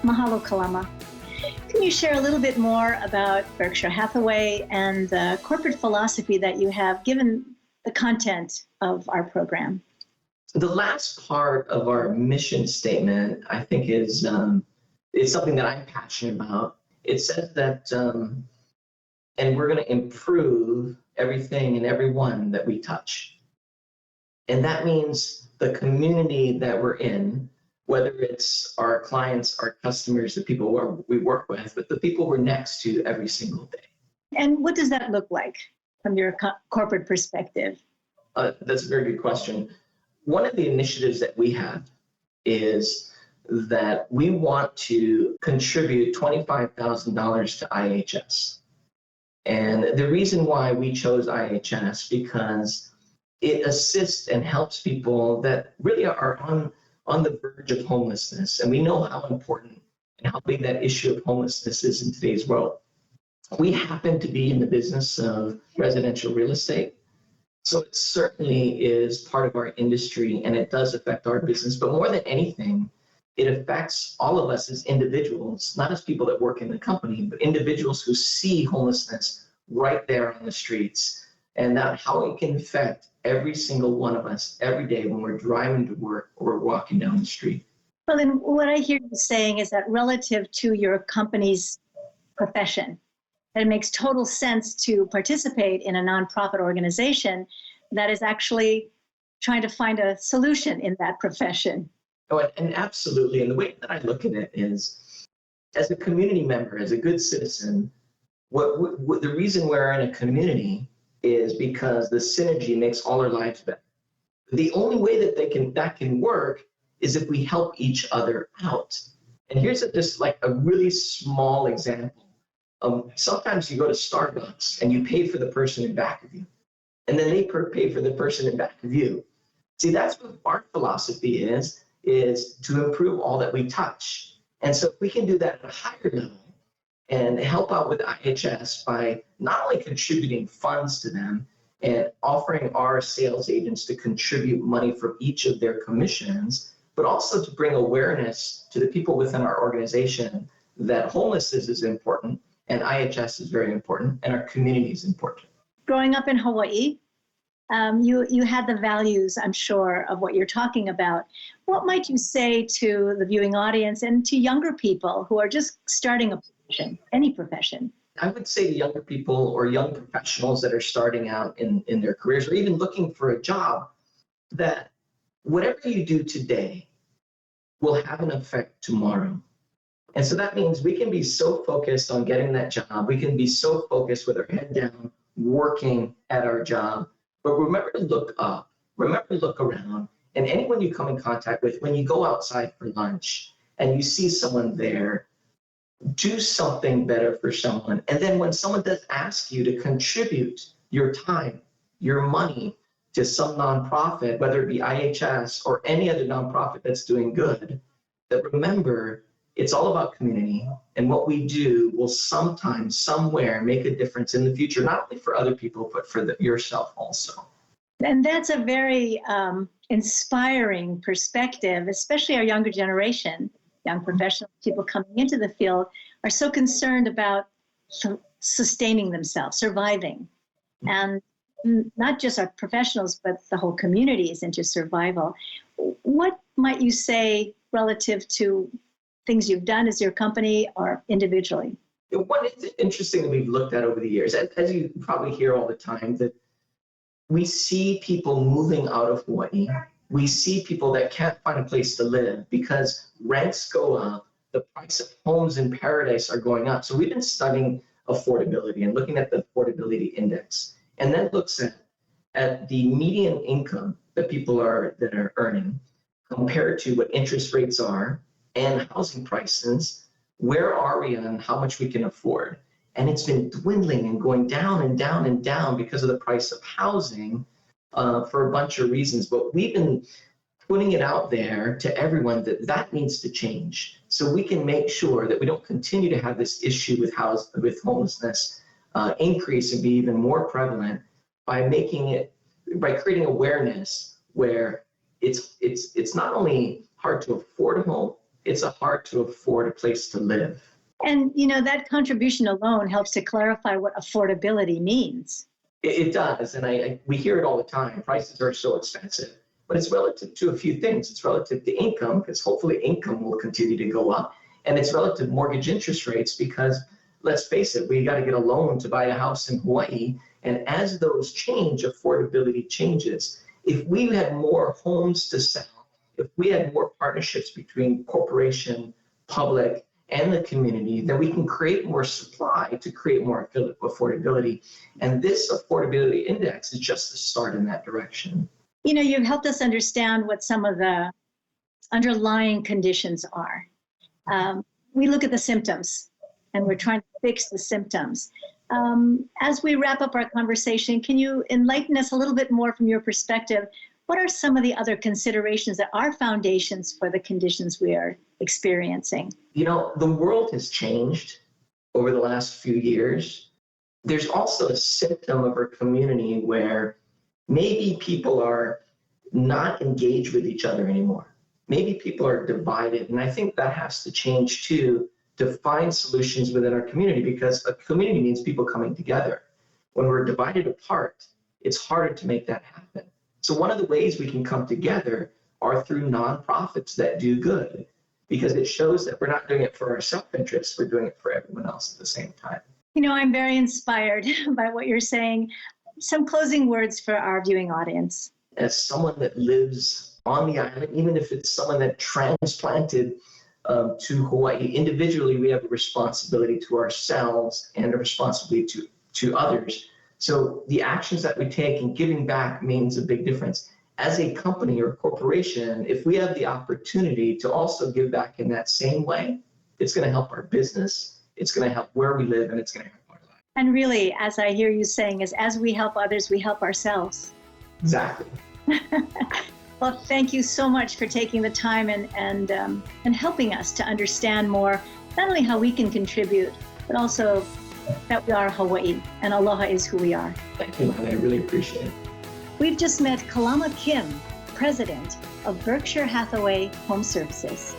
Mahalo, Kalama. Can you share a little bit more about Berkshire Hathaway and the corporate philosophy that you have given the content of our program? The last part of our mission statement, I think, is something that I'm passionate about. It says that, and we're going to improve everything and everyone that we touch. And that means the community that we're in, whether it's our clients, our customers, the people we work with, but the people we're next to every single day. And what does that look like from your corporate perspective? That's a very good question. One of the initiatives that we have is that we want to contribute $25,000 to IHS. And the reason why we chose IHS, because it assists and helps people that really are on the verge of homelessness. And we know how important and how big that issue of homelessness is in today's world. We happen to be in the business of residential real estate. So it certainly is part of our industry and it does affect our business. But more than anything, it affects all of us as individuals, not as people that work in the company, but individuals who see homelessness right there on the streets, and that how it can affect every single one of us every day when we're driving to work or we're walking down the street. Well, then what I hear you saying is that relative to your company's profession, that it makes total sense to participate in a nonprofit organization that is actually trying to find a solution in that profession. Oh, and absolutely. And the way that I look at it is, as a community member, as a good citizen, what the reason we're in a community is because the synergy makes all our lives better. The only way that can work is if we help each other out. And here's just like a really small example. Sometimes you go to Starbucks and you pay for the person in back of you, and then they pay for the person in back of you. See, that's what our philosophy is to improve all that we touch. And so if we can do that at a higher level and help out with IHS by not only contributing funds to them and offering our sales agents to contribute money from each of their commissions, but also to bring awareness to the people within our organization that homelessness is important, and IHS is very important, and our community is important. Growing up in Hawaii, you had the values, I'm sure, of what you're talking about. What might you say to the viewing audience and to younger people who are just starting a profession, any profession? I would say to younger people or young professionals that are starting out in their careers or even looking for a job, that whatever you do today will have an effect tomorrow. And so that means we can be so focused on getting that job. We can be so focused with our head down, working at our job. But remember to look up, remember to look around. And anyone you come in contact with, when you go outside for lunch and you see someone there, do something better for someone. And then when someone does ask you to contribute your time, your money to some nonprofit, whether it be IHS or any other nonprofit that's doing good, that remember, it's all about community, and what we do will sometimes, somewhere, make a difference in the future, not only for other people, but for yourself also. And that's a very inspiring perspective, especially our younger generation. Young professionals, people coming into the field, are so concerned about sustaining themselves, surviving. And not just our professionals, but the whole community is into survival. What might you say relative to things you've done as your company or individually? One is interesting that we've looked at over the years, as you probably hear all the time, that we see people moving out of Hawaii. We see people that can't find a place to live because rents go up, the price of homes in paradise are going up. So we've been studying affordability and looking at the affordability index, and that looks at the median income that people are earning compared to what interest rates are and housing prices. Where are we on how much we can afford? And it's been dwindling and going down and down and down because of the price of housing for a bunch of reasons. But we've been putting it out there to everyone that needs to change, so we can make sure that we don't continue to have this issue with homelessness increase and be even more prevalent by creating awareness where it's not only hard to afford a home, it's a hard to afford a place to live. And, that contribution alone helps to clarify what affordability means. It does, and we hear it all the time. Prices are so expensive, but it's relative to a few things. It's relative to income, because hopefully income will continue to go up, and it's relative to mortgage interest rates, because let's face it, we got to get a loan to buy a house in Hawaii, and as those change, affordability changes. If we had more homes to sell, if we had more partnerships between corporation, public, and the community, then we can create more supply to create more affordability. And this affordability index is just the start in that direction. You've helped us understand what some of the underlying conditions are. We look at the symptoms, and we're trying to fix the symptoms. As we wrap up our conversation, can you enlighten us a little bit more from your perspective? What are some of the other considerations that are foundations for the conditions we are experiencing? The world has changed over the last few years. There's also a symptom of our community where maybe people are not engaged with each other anymore. Maybe people are divided, and I think that has to change too, to find solutions within our community, because a community means people coming together. When we're divided apart, it's harder to make that happen. So one of the ways we can come together are through nonprofits that do good, because it shows that we're not doing it for our self-interest, we're doing it for everyone else at the same time. I'm very inspired by what you're saying. Some closing words for our viewing audience. As someone that lives on the island, even if it's someone that transplanted to Hawaii, individually we have a responsibility to ourselves and a responsibility to others. So the actions that we take in giving back means a big difference. As a company or corporation, if we have the opportunity to also give back in that same way, it's going to help our business, it's going to help where we live, and it's going to help our life. And really, as I hear you saying, is as we help others, we help ourselves. Exactly. Well, thank you so much for taking the time and helping us to understand more, not only how we can contribute, but also that we are Hawaii, and aloha is who we are. Thank you, man. I really appreciate it. We've just met Kalama Kim, President of Berkshire Hathaway Home Services.